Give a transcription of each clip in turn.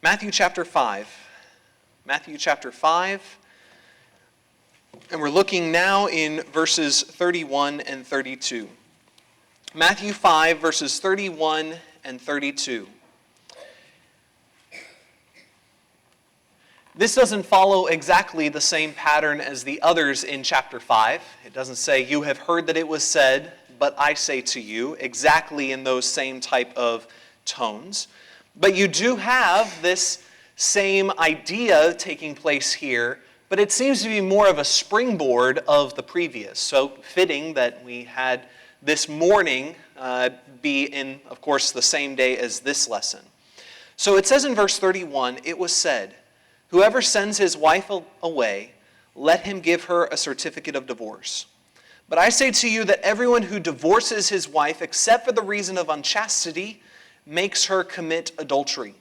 Matthew chapter 5. Matthew chapter 5. And we're looking now in verses 31 and 32. Matthew 5, verses 31 and 32. This doesn't follow exactly the same pattern as the others in chapter 5. It doesn't say, "You have heard that it was said, but I say to you," exactly in those same type of tones. But you do have this same idea taking place here, but it seems to be more of a springboard of the previous. So fitting that we had this morning be in, of course, the same day as this lesson. So it says in verse 31, "It was said, 'Whoever sends his wife away, let him give her a certificate of divorce. But I say to you that everyone who divorces his wife except for the reason of unchastity makes her commit adultery.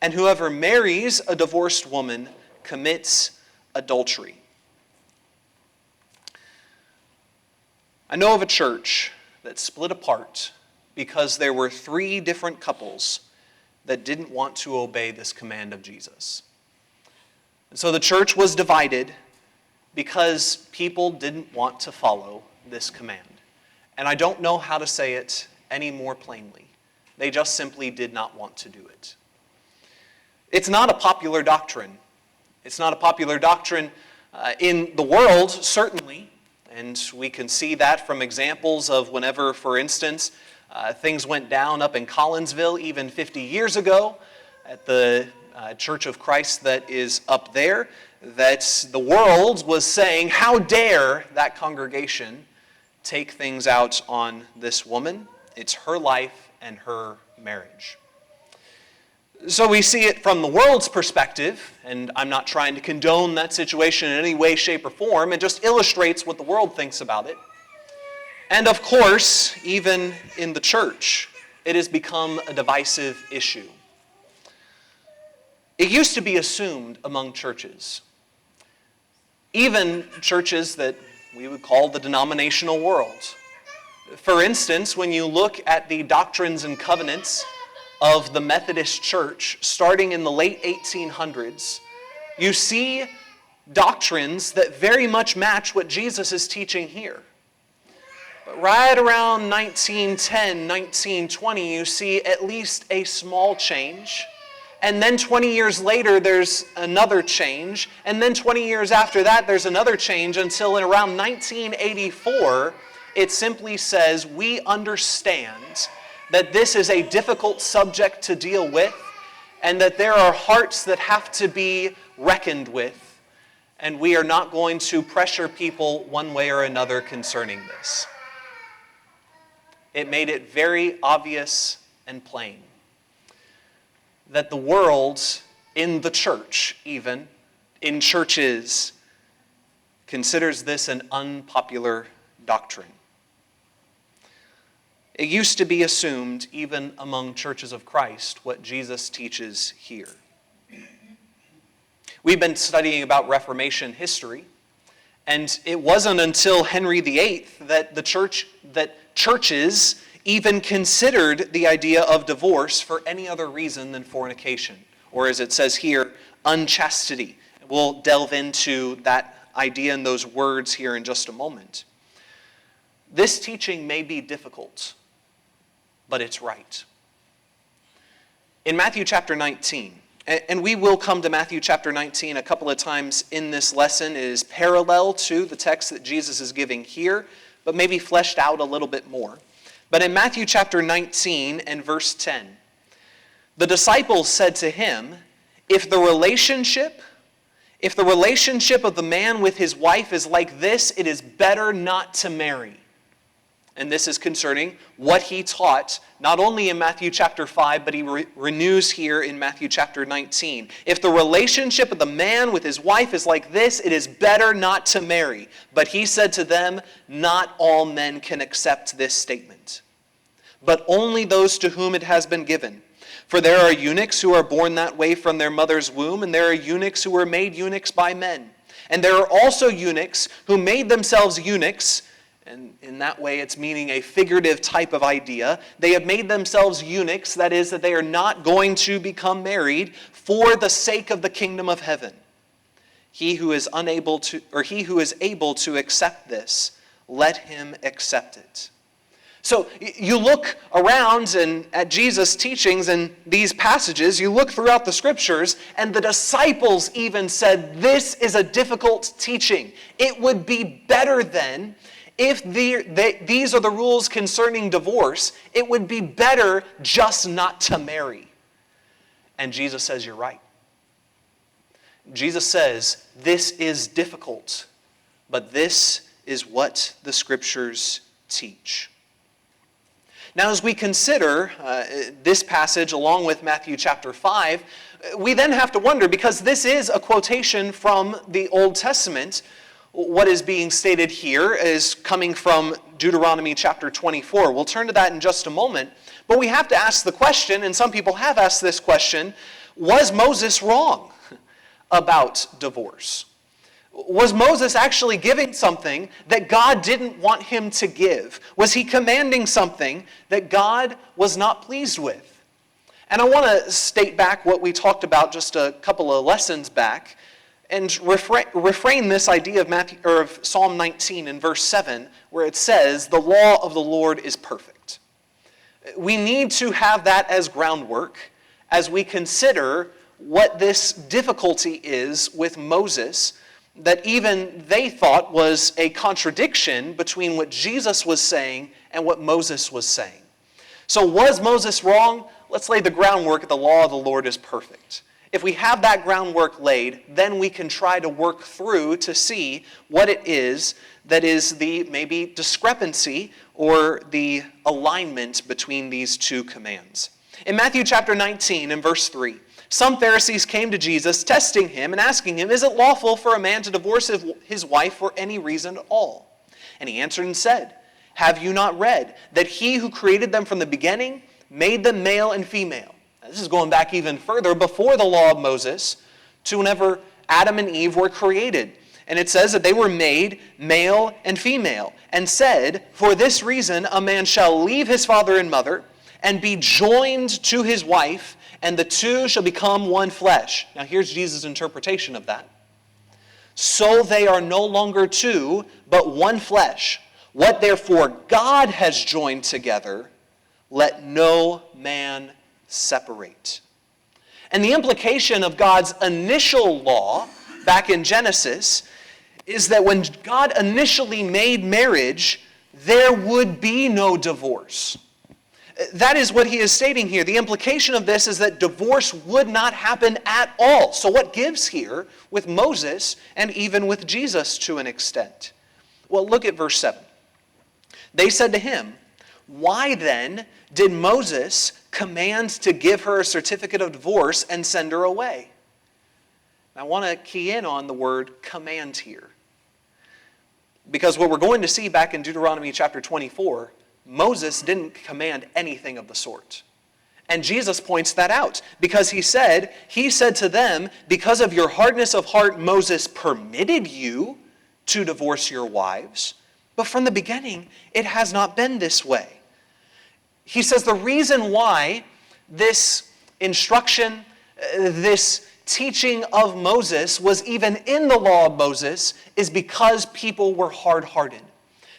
And whoever marries a divorced woman commits adultery.'" I know of a church that split apart because there were 3 different couples that didn't want to obey this command of Jesus. And so the church was divided because people didn't want to follow this command. And I don't know how to say it any more plainly. They just simply did not want to do it. It's not a popular doctrine. It's not a popular doctrine in the world, certainly. And we can see that from examples of whenever, for instance, things went down up in Collinsville even 50 years ago at the Church of Christ that is up there, that the world was saying, "How dare that congregation take things out on this woman? It's her life and her marriage." So we see it from the world's perspective, and I'm not trying to condone that situation in any way, shape, or form. It just illustrates what the world thinks about it. And of course, even in the church, it has become a divisive issue. It used to be assumed among churches, even churches that we would call the denominational world. For instance, when you look at the doctrines and covenants of the Methodist Church starting in the late 1800s, you see doctrines that very much match what Jesus is teaching here. But right around 1910, 1920, you see at least a small change. And then 20 years later, there's another change. And then 20 years after that, there's another change until in around 1984, it simply says, "We understand that this is a difficult subject to deal with and that there are hearts that have to be reckoned with, and we are not going to pressure people one way or another concerning this." It made it very obvious and plain that the world, in the church even, in churches, considers this an unpopular doctrine. It used to be assumed, even among churches of Christ, what Jesus teaches here. We've been studying about Reformation history, and it wasn't until Henry VIII that churches even considered the idea of divorce for any other reason than fornication, or as it says here, unchastity. We'll delve into that idea and those words here in just a moment. This teaching may be difficult, but it's right. In Matthew chapter 19, and we will come to Matthew chapter 19 a couple of times in this lesson. It is parallel to the text that Jesus is giving here, but maybe fleshed out a little bit more. But in Matthew chapter 19 and verse 10, the disciples said to him, if the relationship of the man with his wife is like this, it is better not to marry." And this is concerning what he taught, not only in Matthew chapter 5, but he renews here in Matthew chapter 19. If the relationship of the man with his wife is like this, it is better not to marry. But he said to them, not all men can accept this statement, but only those to whom it has been given. For there are eunuchs who are born that way from their mother's womb, and there are eunuchs who were made eunuchs by men. And there are also eunuchs who made themselves eunuchs And in that way, it's meaning a figurative type of idea. They have made themselves eunuchs, that is, that they are not going to become married for the sake of the kingdom of heaven. He who is able to accept this, let him accept it. So you look around and at Jesus' teachings in these passages, you look throughout the scriptures, and the disciples even said, this is a difficult teaching. It would be better then, if these are the rules concerning divorce, it would be better just not to marry. And Jesus says, you're right. Jesus says, this is difficult, but this is what the scriptures teach. Now, as we consider this passage along with Matthew chapter 5, we then have to wonder, because this is a quotation from the Old Testament, what is being stated here is coming from Deuteronomy chapter 24. We'll turn to that in just a moment. But we have to ask the question, and some people have asked this question, was Moses wrong about divorce? Was Moses actually giving something that God didn't want him to give? Was he commanding something that God was not pleased with? And I want to state back what we talked about just a couple of lessons back, and refrain this idea of Psalm 19 in verse 7, where it says, the law of the Lord is perfect. We need to have that as groundwork as we consider what this difficulty is with Moses, that even they thought was a contradiction between what Jesus was saying and what Moses was saying. So was Moses wrong? Let's lay the groundwork that the law of the Lord is perfect. If we have that groundwork laid, then we can try to work through to see what it is that is the maybe discrepancy or the alignment between these two commands. In Matthew chapter 19 and verse 3, some Pharisees came to Jesus, testing him and asking him, is it lawful for a man to divorce his wife for any reason at all? And he answered and said, have you not read that he who created them from the beginning made them male and female? Now, this is going back even further before the law of Moses to whenever Adam and Eve were created. And it says that they were made male and female, and said, for this reason a man shall leave his father and mother and be joined to his wife, and the two shall become one flesh. Now here's Jesus' interpretation of that. So they are no longer two, but one flesh. What therefore God has joined together, let no man separate. And the implication of God's initial law back in Genesis is that when God initially made marriage, there would be no divorce. That is what he is stating here. The implication of this is that divorce would not happen at all. So what gives here with Moses and even with Jesus to an extent? Well, look at verse 7. They said to him, why then did Moses command to give her a certificate of divorce and send her away? I want to key in on the word command here. Because what we're going to see back in Deuteronomy chapter 24, Moses didn't command anything of the sort. And Jesus points that out because he said to them, because of your hardness of heart, Moses permitted you to divorce your wives, but from the beginning, it has not been this way. He says the reason why this instruction, this teaching of Moses was even in the law of Moses is because people were hard-hearted.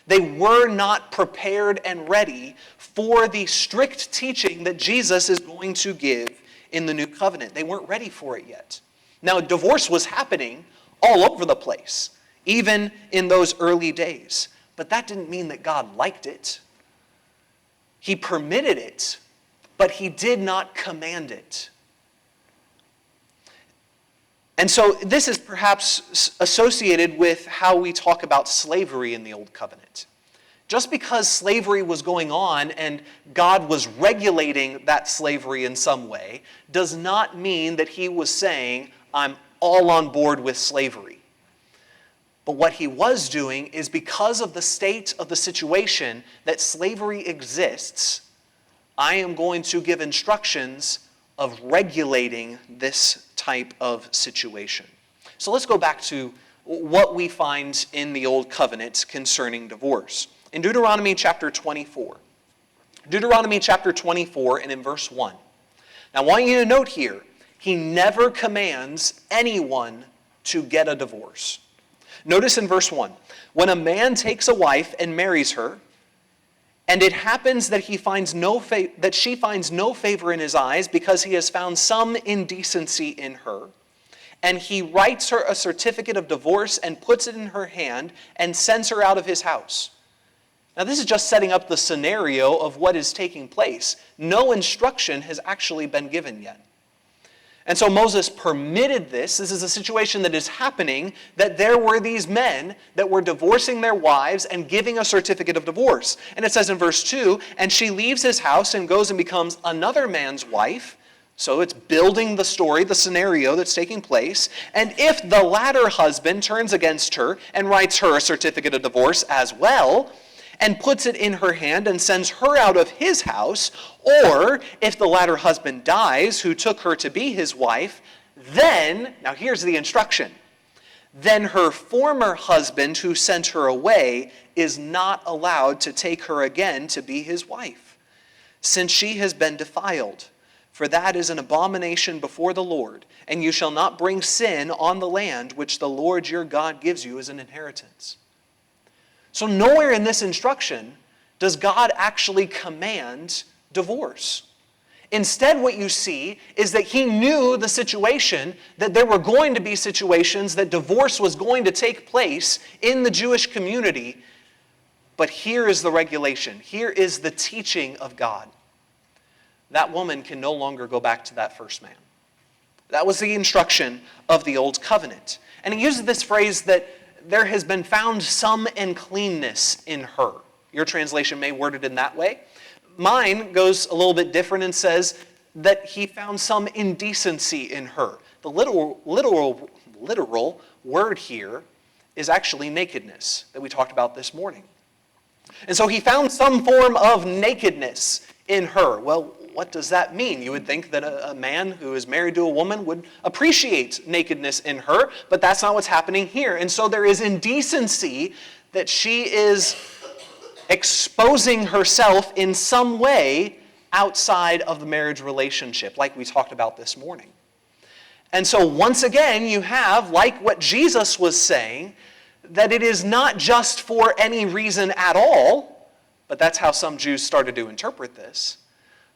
They were not prepared and ready for the strict teaching that Jesus is going to give in the new covenant. They weren't ready for it yet. Now, divorce was happening all over the place, even in those early days. But that didn't mean that God liked it. He permitted it, but he did not command it. And so this is perhaps associated with how we talk about slavery in the Old Covenant. Just because slavery was going on and God was regulating that slavery in some way does not mean that he was saying, I'm all on board with slavery. But what he was doing is because of the state of the situation that slavery exists, I am going to give instructions of regulating this type of situation. So let's go back to what we find in the Old Covenant concerning divorce. in Deuteronomy chapter 24. Deuteronomy chapter 24 and in verse 1. Now I want you to note here, he never commands anyone to get a divorce. Notice in verse 1, when a man takes a wife and marries her, and it happens that she finds no favor in his eyes because he has found some indecency in her, and he writes her a certificate of divorce and puts it in her hand and sends her out of his house. Now this is just setting up the scenario of what is taking place. No instruction has actually been given yet. And so Moses permitted this. This is a situation that is happening, that there were these men that were divorcing their wives and giving a certificate of divorce. And it says in verse 2, and she leaves his house and goes and becomes another man's wife. So it's building the story, the scenario that's taking place. And if the latter husband turns against her and writes her a certificate of divorce as well, and puts it in her hand and sends her out of his house, or if the latter husband dies who took her to be his wife, then, now here's the instruction, then her former husband who sent her away is not allowed to take her again to be his wife, since she has been defiled. For that is an abomination before the Lord, and you shall not bring sin on the land which the Lord your God gives you as an inheritance. So nowhere in this instruction does God actually command divorce. Instead, what you see is that he knew the situation, that there were going to be situations that divorce was going to take place in the Jewish community. But here is the regulation. Here is the teaching of God. That woman can no longer go back to that first man. That was the instruction of the Old Covenant. And he uses this phrase that there has been found some uncleanness in her. Your translation may word it in that way. Mine goes a little bit different and says that he found some indecency in her. The literal word here is actually nakedness that we talked about this morning. And so he found some form of nakedness in her. Well, what does that mean? You would think that a man who is married to a woman would appreciate nakedness in her, but that's not what's happening here. And so there is indecency that she is exposing herself in some way outside of the marriage relationship, like we talked about this morning. And so once again, you have, like what Jesus was saying, that it is not just for any reason at all, but that's how some Jews started to interpret this.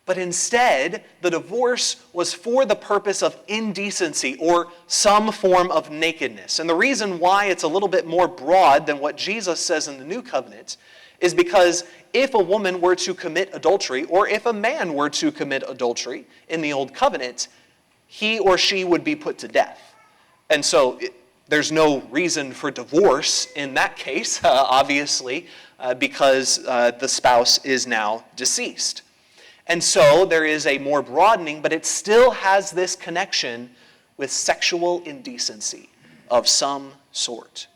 But instead, the divorce was for the purpose of indecency or some form of nakedness. And the reason why it's a little bit more broad than what Jesus says in the New Covenant is because if a woman were to commit adultery, or if a man were to commit adultery in the Old Covenant, he or she would be put to death. And so there's no reason for divorce in that case, obviously, because the spouse is now deceased. And so there is a more broadening, but it still has this connection with sexual indecency of some sort.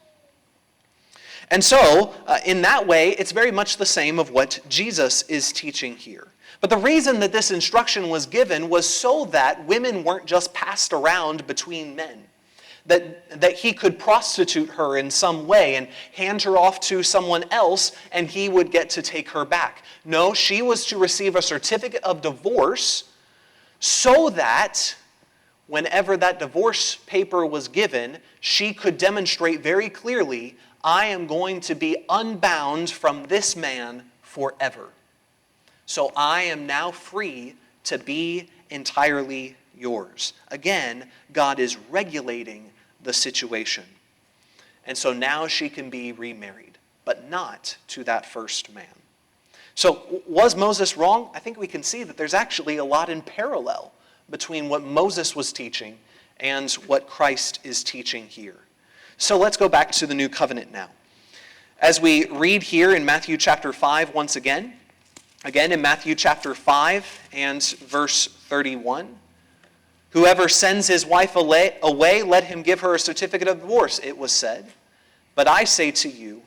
And so, in that way, it's very much the same of what Jesus is teaching here. But the reason that this instruction was given was so that women weren't just passed around between men. That he could prostitute her in some way and hand her off to someone else and he would get to take her back. No, she was to receive a certificate of divorce so that whenever that divorce paper was given, she could demonstrate very clearly, I am going to be unbound from this man forever. So I am now free to be entirely yours. Again, God is regulating the situation. And so now she can be remarried, but not to that first man. So was Moses wrong? I think we can see that there's actually a lot in parallel between what Moses was teaching and what Christ is teaching here. So let's go back to the New Covenant now. As we read here in Matthew chapter 5 once again in Matthew chapter 5 and verse 31, whoever sends his wife away, let him give her a certificate of divorce, it was said. But I say to you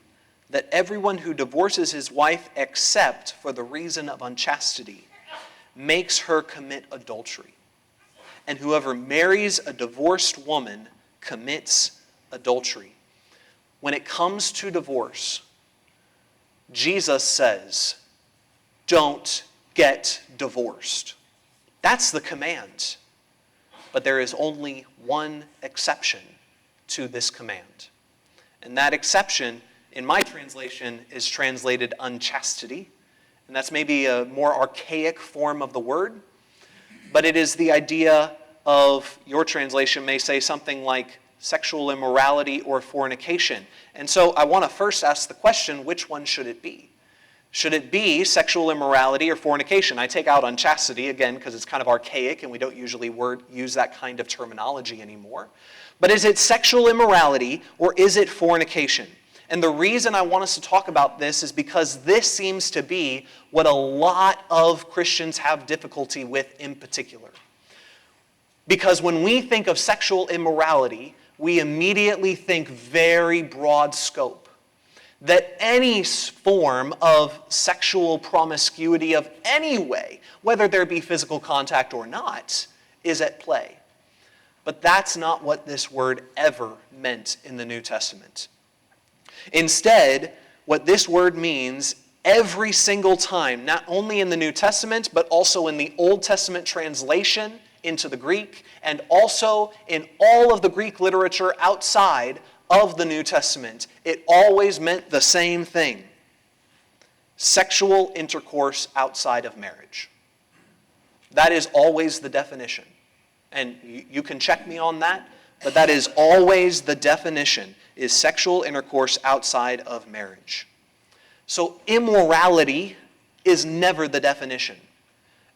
that everyone who divorces his wife except for the reason of unchastity makes her commit adultery. And whoever marries a divorced woman commits adultery. When it comes to divorce, Jesus says, don't get divorced. That's the command. But there is only one exception to this command. And that exception, in my translation, is translated unchastity. And that's maybe a more archaic form of the word. But it is the idea of, your translation may say something like sexual immorality or fornication. And so I want to first ask the question, which one should it be? Should it be sexual immorality or fornication? I take out unchastity, again, because it's kind of archaic and we don't usually use that kind of terminology anymore. But is it sexual immorality or is it fornication? And the reason I want us to talk about this is because this seems to be what a lot of Christians have difficulty with in particular. Because when we think of sexual immorality, we immediately think very broad scope. That any form of sexual promiscuity of any way, whether there be physical contact or not, is at play. But that's not what this word ever meant in the New Testament. Instead, what this word means every single time, not only in the New Testament, but also in the Old Testament translation into the Greek, and also in all of the Greek literature outside of the New Testament, it always meant the same thing: sexual intercourse outside of marriage. That is always the definition. And you can check me on that, but that is always the definition, is sexual intercourse outside of marriage. So immorality is never the definition.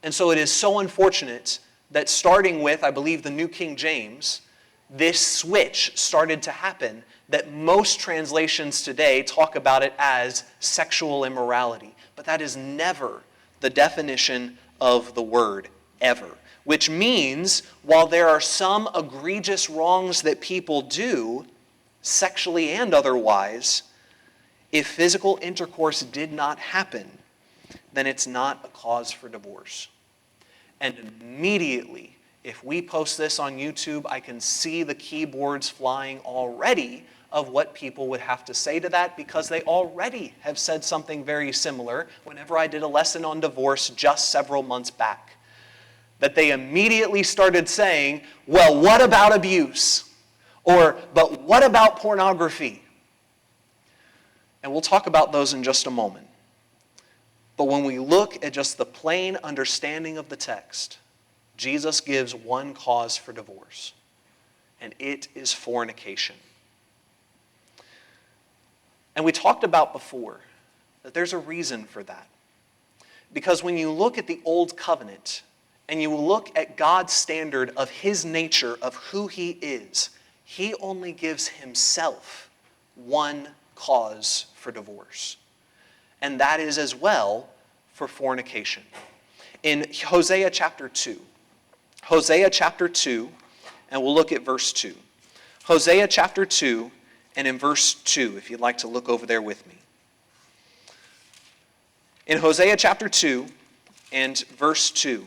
And so it is so unfortunate that starting with, I believe, the New King James, this switch started to happen, that most translations today talk about it as sexual immorality. But that is never the definition of the word, ever. Which means, while there are some egregious wrongs that people do, sexually and otherwise, if physical intercourse did not happen, then it's not a cause for divorce. And immediately, if we post this on YouTube, I can see the keyboards flying already of what people would have to say to that, because they already have said something very similar whenever I did a lesson on divorce just several months back. That they immediately started saying, well, what about abuse? Or, but what about pornography? And we'll talk about those in just a moment. But when we look at just the plain understanding of the text, Jesus gives one cause for divorce, and it is fornication. And we talked about before that there's a reason for that. Because when you look at the Old Covenant, and you look at God's standard of His nature, of who He is, He only gives Himself one cause for divorce. And that is as well for fornication. In Hosea chapter 2, and we'll look at verse 2. Hosea chapter 2, and in verse 2, if you'd like to look over there with me. In Hosea chapter 2 and verse 2,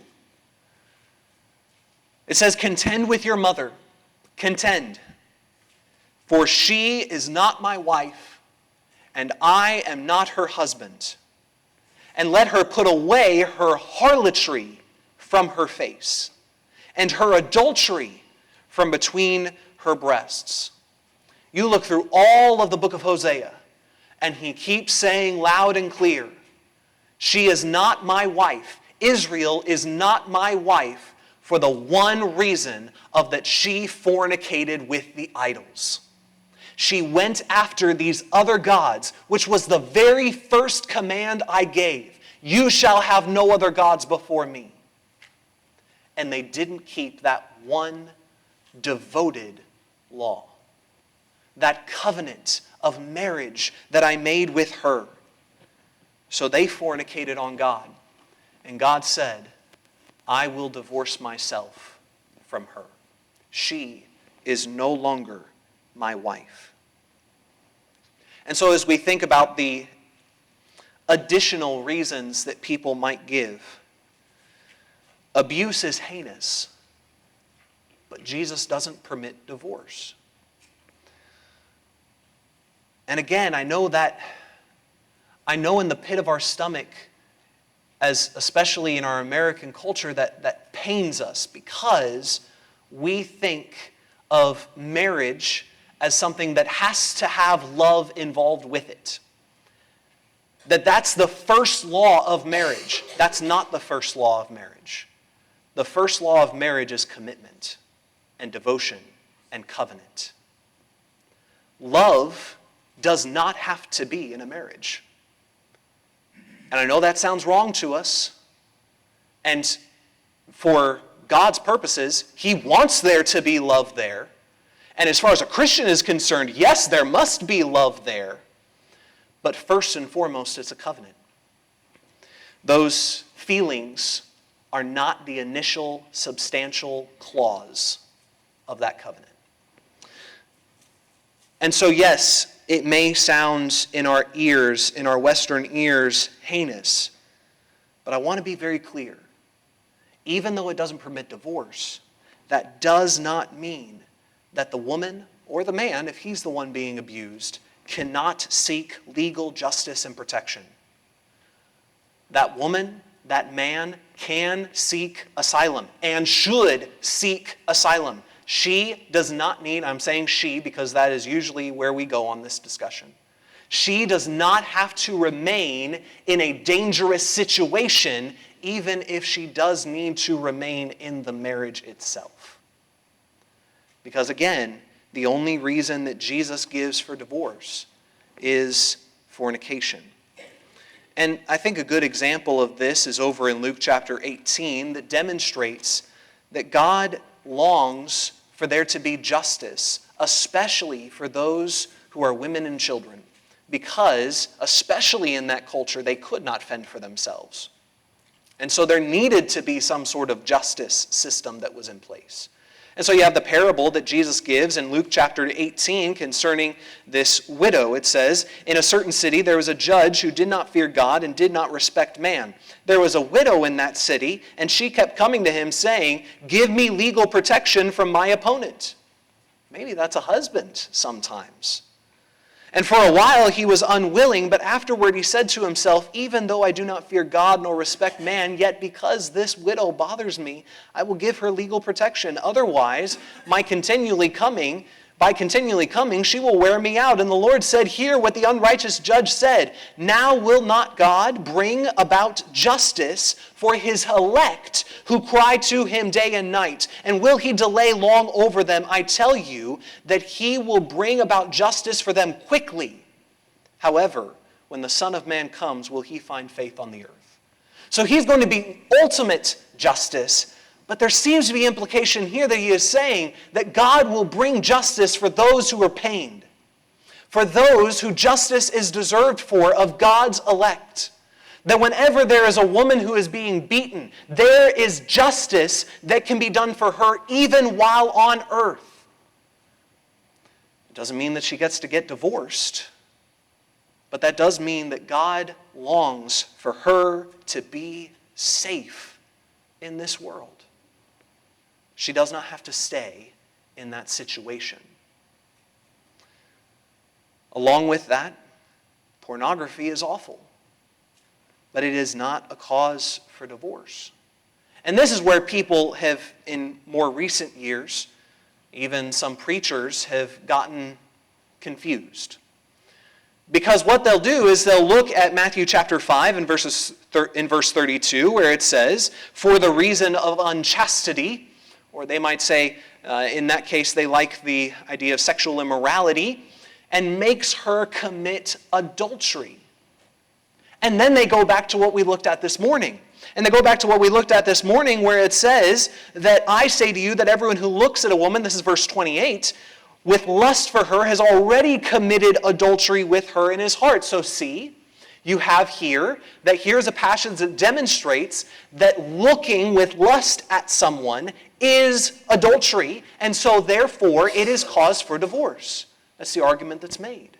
it says, contend with your mother, contend, for she is not my wife, and I am not her husband. And let her put away her harlotry from her face, and her adultery from between her breasts. You look through all of the book of Hosea, and he keeps saying loud and clear, she is not my wife. Israel is not my wife, for the one reason of that she fornicated with the idols. She went after these other gods, which was the very first command I gave. You shall have no other gods before me. And they didn't keep that one devoted law, that covenant of marriage that I made with her. So they fornicated on God. And God said, I will divorce myself from her. She is no longer my wife. And so as we think about the additional reasons that people might give, abuse is heinous, but Jesus doesn't permit divorce. And again, I know that I know in the pit of our stomach, as especially in our American culture, that pains us because we think of marriage as something that has to have love involved with it. That's the first law of marriage. That's not the first law of marriage. The first law of marriage is commitment and devotion and covenant. Love does not have to be in a marriage. And I know that sounds wrong to us. And for God's purposes, He wants there to be love there. And as far as a Christian is concerned, yes, there must be love there. But first and foremost, it's a covenant. Those feelings are not the initial substantial clause of that covenant. And so, yes, it may sound in our ears, in our Western ears, heinous. But I want to be very clear. Even though it doesn't permit divorce, that does not mean that the woman or the man, if he's the one being abused, cannot seek legal justice and protection. That woman, that man can seek asylum and should seek asylum. She does not need, I'm saying she because that is usually where we go on this discussion. She does not have to remain in a dangerous situation even if she does need to remain in the marriage itself. Because again, the only reason that Jesus gives for divorce is fornication. And I think a good example of this is over in Luke chapter 18 that demonstrates that God longs for there to be justice, especially for those who are women and children, because, especially in that culture, they could not fend for themselves. And so there needed to be some sort of justice system that was in place. And so you have the parable that Jesus gives in Luke chapter 18 concerning this widow. It says, "In a certain city there was a judge who did not fear God and did not respect man. There was a widow in that city, and she kept coming to him saying, 'Give me legal protection from my opponent.'" Maybe that's a husband sometimes. "And for a while he was unwilling, but afterward he said to himself, 'Even though I do not fear God nor respect man, yet because this widow bothers me, I will give her legal protection. Otherwise, by continually coming, she will wear me out.' And the Lord said, 'Hear what the unrighteous judge said. Now will not God bring about justice for his elect who cry to him day and night? And will he delay long over them? I tell you that he will bring about justice for them quickly. However, when the Son of Man comes, will he find faith on the earth?'" So he's going to be ultimate justice. But there seems to be implication here that he is saying that God will bring justice for those who are pained, for those who justice is deserved for of God's elect. That whenever there is a woman who is being beaten, there is justice that can be done for her even while on earth. It doesn't mean that she gets to get divorced, but that does mean that God longs for her to be safe in this world. She does not have to stay in that situation. Along with that, pornography is awful, but it is not a cause for divorce. And this is where people have, in more recent years, even some preachers have gotten confused. Because what they'll do is they'll look at Matthew chapter 5 in verse 32, where it says, "For the reason of unchastity," or they might say, in that case, they like the idea of sexual immorality, and makes her commit adultery. And then they go back to what we looked at this morning. And they go back to what we looked at this morning where it says that I say to you that everyone who looks at a woman, this is verse 28, with lust for her has already committed adultery with her in his heart. So see, you have here that here's a passage that demonstrates that looking with lust at someone is adultery, and so therefore it is cause for divorce. That's the argument that's made.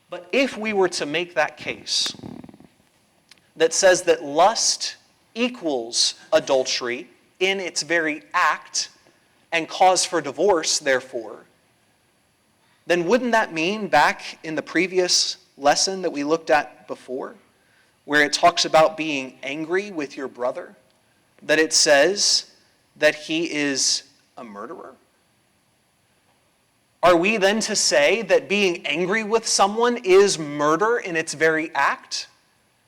But if we were to make that case that says that lust equals adultery in its very act and cause for divorce, therefore, then wouldn't that mean back in the previous lesson that we looked at before, where it talks about being angry with your brother, that it says that he is a murderer? Are we then to say that being angry with someone is murder in its very act?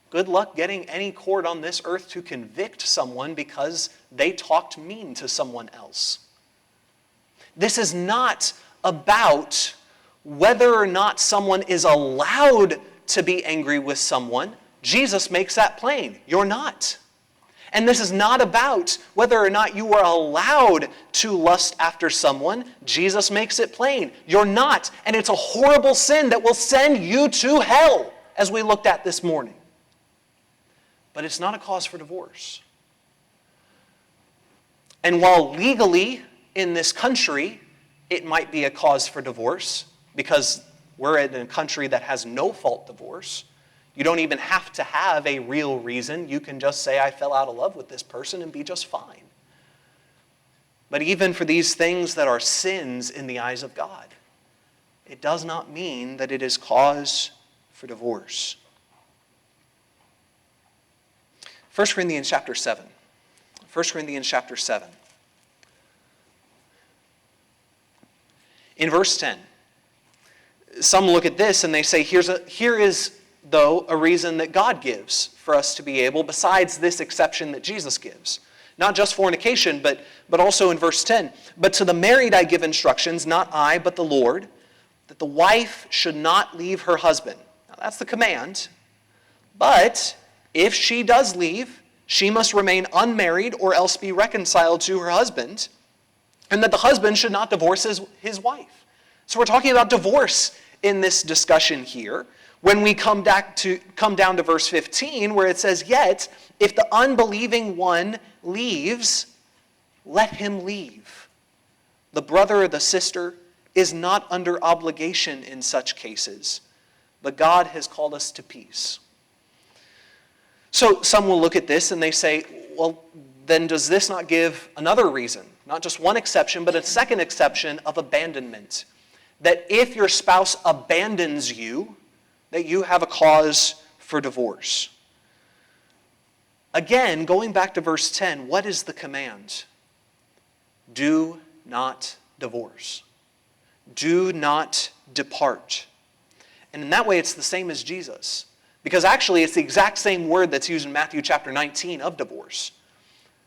Good luck getting any court on this earth to convict someone because they talked mean to someone else. This is not about whether or not someone is allowed to be angry with someone. Jesus makes that plain. You're not. And this is not about whether or not you are allowed to lust after someone. Jesus makes it plain. You're not. And it's a horrible sin that will send you to hell, as we looked at this morning. But it's not a cause for divorce. And while legally in this country it might be a cause for divorce, because we're in a country that has no-fault divorce, you don't even have to have a real reason. You can just say, I fell out of love with this person, and be just fine. But even for these things that are sins in the eyes of God, it does not mean that it is cause for divorce. 1 Corinthians chapter 7. 1 Corinthians chapter 7. In verse 10, some look at this and they say, here is, though, a reason that God gives for us to be able, besides this exception that Jesus gives. Not just fornication, but also in verse 10. But to the married I give instructions, not I, but the Lord, that the wife should not leave her husband. Now that's the command. But if she does leave, she must remain unmarried or else be reconciled to her husband, and that the husband should not divorce his wife. So we're talking about divorce in this discussion here. When we come down to verse 15, where it says, yet, if the unbelieving one leaves, let him leave. The brother or the sister is not under obligation in such cases, but God has called us to peace. So some will look at this and they say, well, then does this not give another reason? Not just one exception, but a second exception of abandonment. That if your spouse abandons you, that you have a cause for divorce. Again, going back to verse 10, what is the command? Do not divorce. Do not depart. And in that way, it's the same as Jesus. Because actually, it's the exact same word that's used in Matthew chapter 19 of divorce,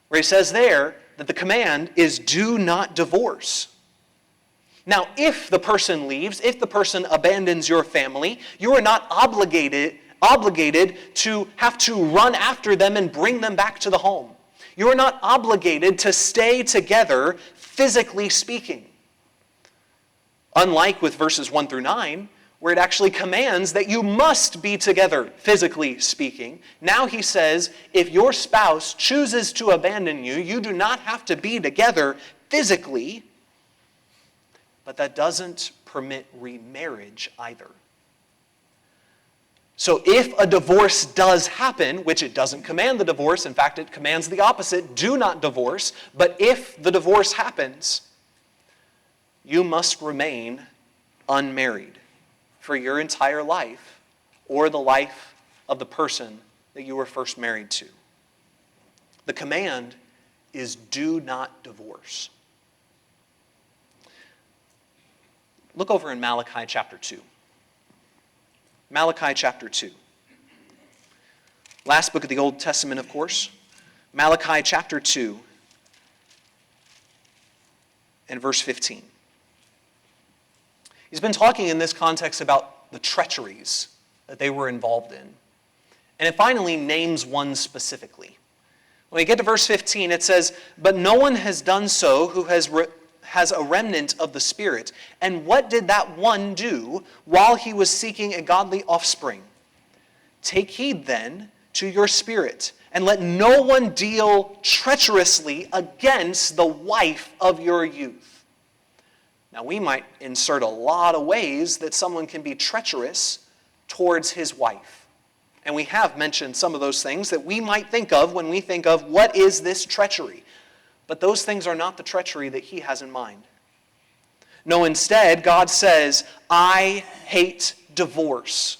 where he says there that the command is do not divorce. Now, if the person leaves, if the person abandons your family, you are not obligated to have to run after them and bring them back to the home. You are not obligated to stay together, physically speaking. Unlike with verses 1 through 9, where it actually commands that you must be together, physically speaking. Now he says, if your spouse chooses to abandon you, you do not have to be together physically, but that doesn't permit remarriage either. So if a divorce does happen, which it doesn't command the divorce, in fact it commands the opposite, do not divorce, but if the divorce happens, you must remain unmarried for your entire life or the life of the person that you were first married to. The command is do not divorce. Look over in Malachi chapter 2. Malachi chapter 2. Last book of the Old Testament, of course. Malachi chapter 2 and verse 15. He's been talking in this context about the treacheries that they were involved in. And it finally names one specifically. When we get to verse 15, it says, but no one has done so who has a remnant of the Spirit. And what did that one do while he was seeking a godly offspring? Take heed then to your spirit, and let no one deal treacherously against the wife of your youth. Now we might insert a lot of ways that someone can be treacherous towards his wife. And we have mentioned some of those things that we might think of when we think of what is this treachery. But those things are not the treachery that he has in mind. No, instead, God says, I hate divorce,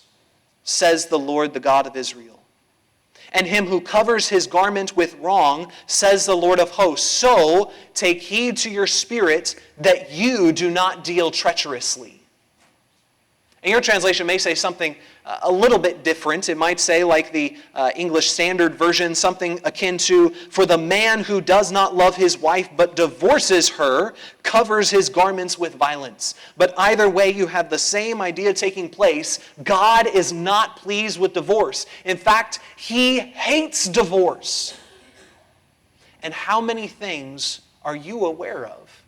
says the Lord, the God of Israel. And him who covers his garment with wrong, says the Lord of hosts. So take heed to your spirit that you do not deal treacherously. And your translation may say something a little bit different. It might say, like the English Standard Version, something akin to, for the man who does not love his wife but divorces her covers his garments with violence. But either way, you have the same idea taking place. God is not pleased with divorce. In fact, he hates divorce. And how many things are you aware of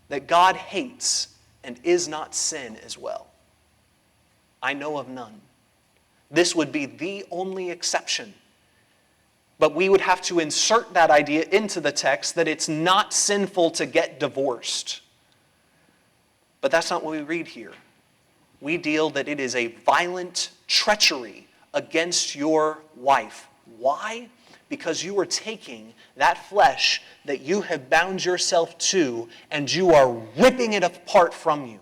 that God hates and is not sin as well? I know of none. This would be the only exception. But we would have to insert that idea into the text that it's not sinful to get divorced. But that's not what we read here. We deal that it is a violent treachery against your wife. Why? Because you are taking that flesh that you have bound yourself to and you are ripping it apart from you.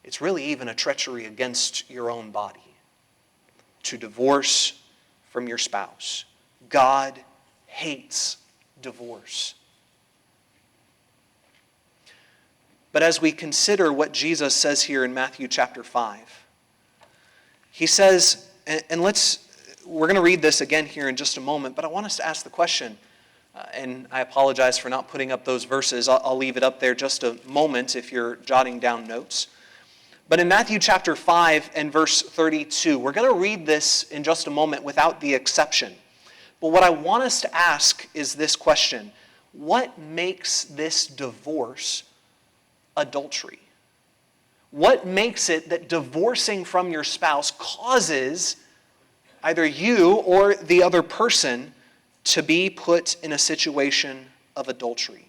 It's really even a treachery against your own body to divorce from your spouse. God hates divorce. But as we consider what Jesus says here in Matthew chapter 5, he says, and we're going to read this again here in just a moment, but I want us to ask the question, and I apologize for not putting up those verses. I'll leave it up there just a moment if you're jotting down notes. But in Matthew chapter 5 and verse 32, we're going to read this in just a moment without the exception. But what I want us to ask is this question: what makes this divorce adultery? What makes it that divorcing from your spouse causes either you or the other person to be put in a situation of adultery?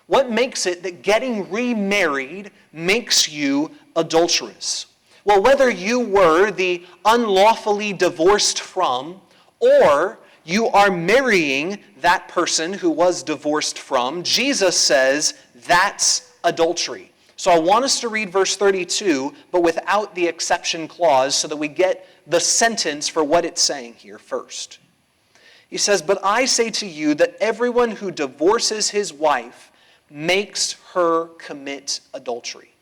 What makes it that getting remarried makes you adulterous? Well, whether you were the unlawfully divorced from, or you are marrying that person who was divorced from, Jesus says that's adultery. So I want us to read verse 32, but without the exception clause, so that we get the sentence for what it's saying here first. He says, "But I say to you that everyone who divorces his wife makes her commit adultery.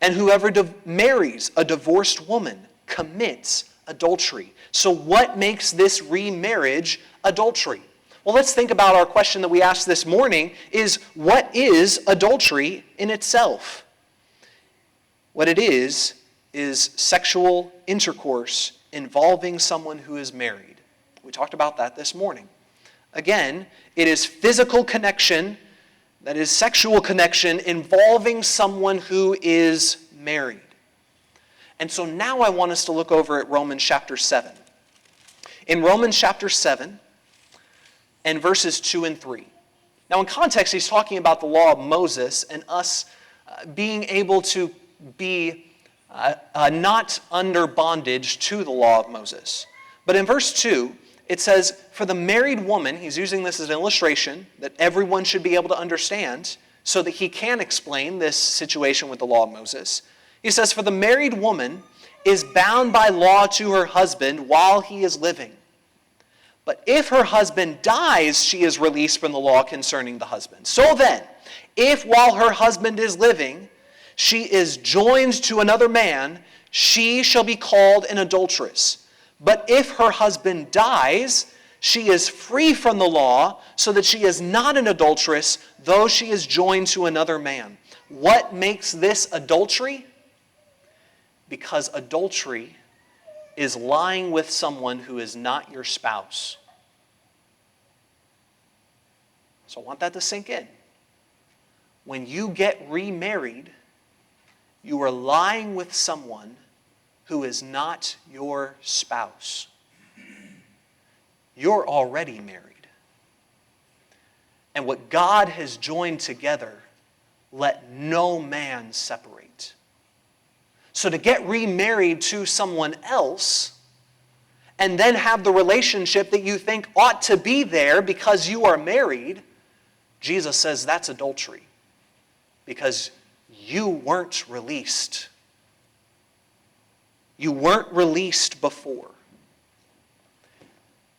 And whoever marries a divorced woman commits adultery." So what makes this remarriage adultery? Well, let's think about our question that we asked this morning is, what is adultery in itself? What it is sexual intercourse involving someone who is married. We talked about that this morning. Again, it is physical connection, that is sexual connection involving someone who is married. And so now I want us to look over at Romans chapter 7. In Romans chapter 7 and verses 2 and 3. Now in context, he's talking about the law of Moses and us being able to be not under bondage to the law of Moses. But in verse 2, it says, for the married woman, he's using this as an illustration that everyone should be able to understand so that he can explain this situation with the law of Moses. He says, for the married woman is bound by law to her husband while he is living. But if her husband dies, she is released from the law concerning the husband. So then, if while her husband is living, she is joined to another man, she shall be called an adulteress. But if her husband dies, she is free from the law, so that she is not an adulteress, though she is joined to another man. What makes this adultery? Because adultery is lying with someone who is not your spouse. So I want that to sink in. When you get remarried, you are lying with someone who is not your spouse. You're already married. And what God has joined together, let no man separate. So to get remarried to someone else and then have the relationship that you think ought to be there because you are married Jesus says that's adultery because you weren't released. You weren't released before.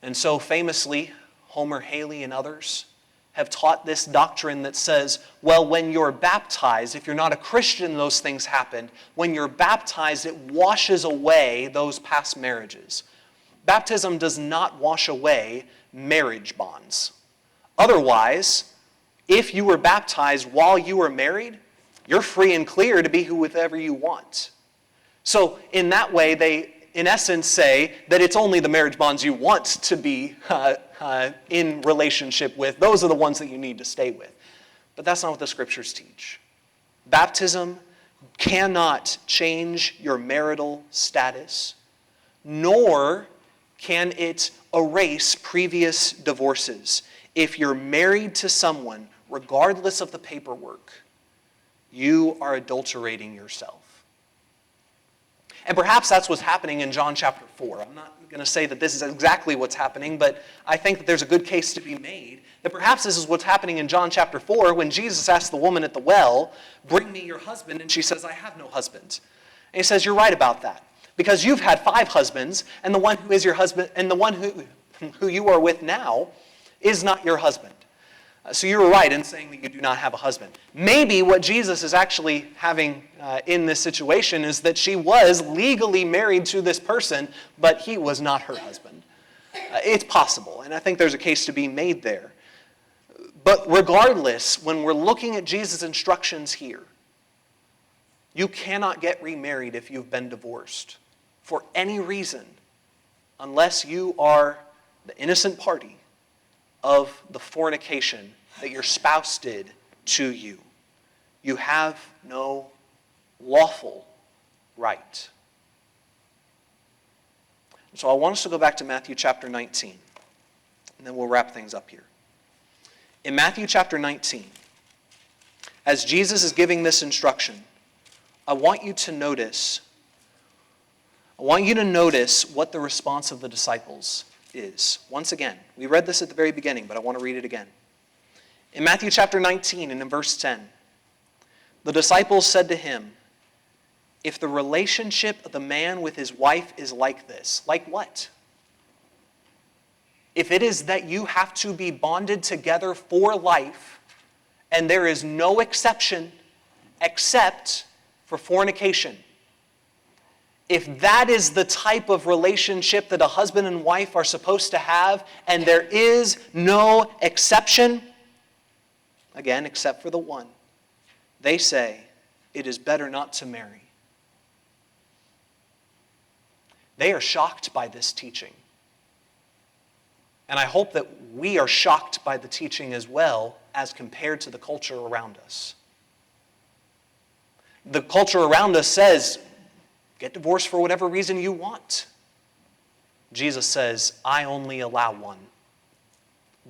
And so famously, Homer Haley and others have taught this doctrine that says, well, when you're baptized, if you're not a Christian, those things happened. When you're baptized, it washes away those past marriages. Baptism does not wash away marriage bonds. Otherwise, if you were baptized while you were married, you're free and clear to be whoever you want. So in that way, they, in essence, say that it's only the marriage bonds you want to be in relationship with. Those are the ones that you need to stay with. But that's not what the Scriptures teach. Baptism cannot change your marital status, nor can it erase previous divorces. If you're married to someone, regardless of the paperwork, you are adulterating yourself. And perhaps that's what's happening in John chapter 4. I'm not going to say that this is exactly what's happening, but I think that there's a good case to be made that perhaps this is what's happening in John chapter 4 when Jesus asked the woman at the well, "Bring me your husband," and she says, "I have no husband." And he says, "You're right about that, because you've had 5 husbands, and the one who is your husband, and the one who you are with now is not your husband. So you were right in saying that you do not have a husband." Maybe what Jesus is actually having in this situation is that she was legally married to this person, but he was not her husband. It's possible, and I think there's a case to be made there. But regardless, when we're looking at Jesus' instructions here, you cannot get remarried if you've been divorced for any reason unless you are the innocent party of the fornication that your spouse did to you. You have no lawful right. So I want us to go back to Matthew chapter 19, and then we'll wrap things up here. In Matthew chapter 19, as Jesus is giving this instruction, I want you to notice what the response of the disciples is. Once again, we read this at the very beginning, but I want to read it again. In Matthew chapter 19 and in verse 10, the disciples said to him, "If the relationship of the man with his wife is like this," like what? If it is that you have to be bonded together for life, and there is no exception except for fornication, if that is the type of relationship that a husband and wife are supposed to have, and there is no exception, again, except for the one, they say it is better not to marry. They are shocked by this teaching. And I hope that we are shocked by the teaching as well as compared to the culture around us. The culture around us says, get divorced for whatever reason you want. Jesus says, I only allow one.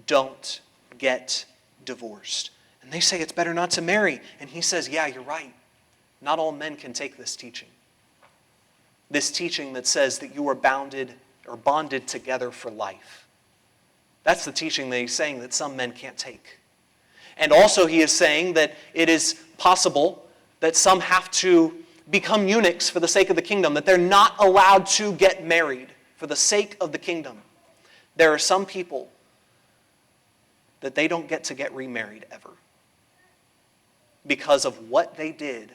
Don't get divorced. And they say it's better not to marry. And he says, yeah, you're right. Not all men can take this teaching. This teaching that says that you are bounded or bonded together for life. That's the teaching that he's saying that some men can't take. And also he is saying that it is possible that some have to become eunuchs for the sake of the kingdom, that they're not allowed to get married for the sake of the kingdom. There are some people that they don't get to get remarried ever because of what they did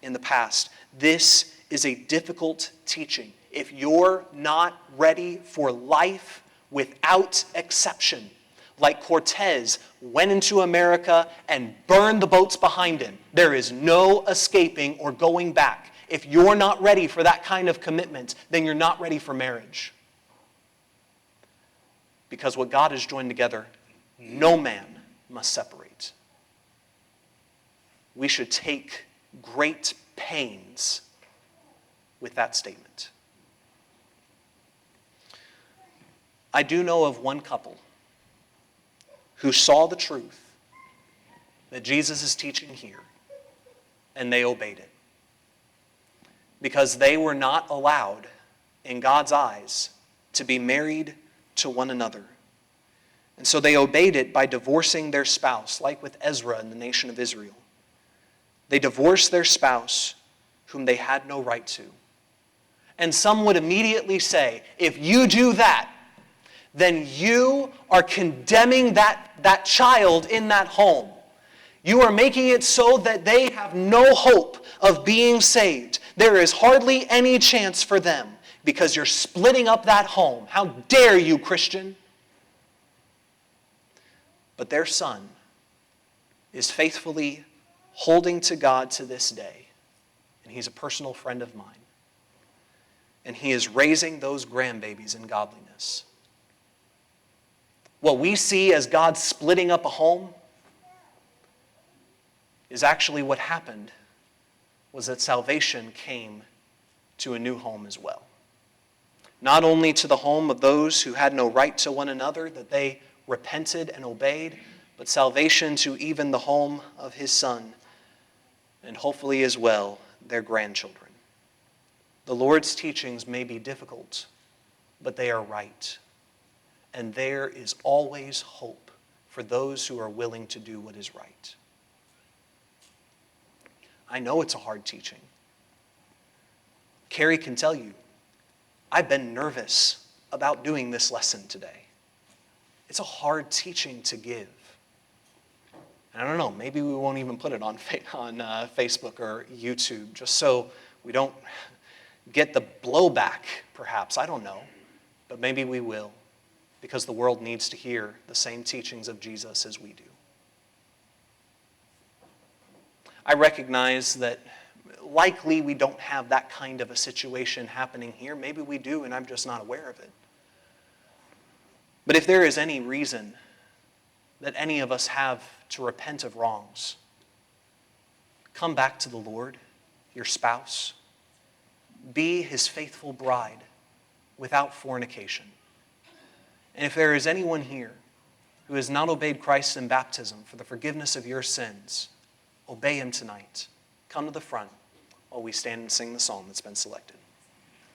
in the past. This is a difficult teaching. If you're not ready for life without exception, like Cortez went into America and burned the boats behind him, there is no escaping or going back. If you're not ready for that kind of commitment, then you're not ready for marriage. Because what God has joined together, no man must separate. We should take great pains with that statement. I do know of one couple who saw the truth that Jesus is teaching here, and they obeyed it. Because they were not allowed, in God's eyes, to be married to one another. And so they obeyed it by divorcing their spouse, like with Ezra in the nation of Israel. They divorced their spouse whom they had no right to. And some would immediately say, if you do that, then you are condemning that child in that home. You are making it so that they have no hope of being saved. There is hardly any chance for them because you're splitting up that home. How dare you, Christian? But their son is faithfully holding to God to this day. And he's a personal friend of mine. And he is raising those grandbabies in godliness. What we see as God splitting up a home is actually what happened was that salvation came to a new home as well. Not only to the home of those who had no right to one another, that they repented and obeyed, but salvation to even the home of his son, and hopefully as well their grandchildren. The Lord's teachings may be difficult, but they are right. And there is always hope for those who are willing to do what is right. I know it's a hard teaching. Carrie can tell you, I've been nervous about doing this lesson today. It's a hard teaching to give. And I don't know, maybe we won't even put it on Facebook or YouTube, just so we don't get the blowback, perhaps. I don't know. But maybe we will, because the world needs to hear the same teachings of Jesus as we do. I recognize that likely we don't have that kind of a situation happening here. Maybe we do, and I'm just not aware of it. But if there is any reason that any of us have to repent of wrongs, come back to the Lord, your spouse. Be his faithful bride without fornication. And if there is anyone here who has not obeyed Christ in baptism for the forgiveness of your sins, obey him tonight. Come to the front while we stand and sing the song that's been selected.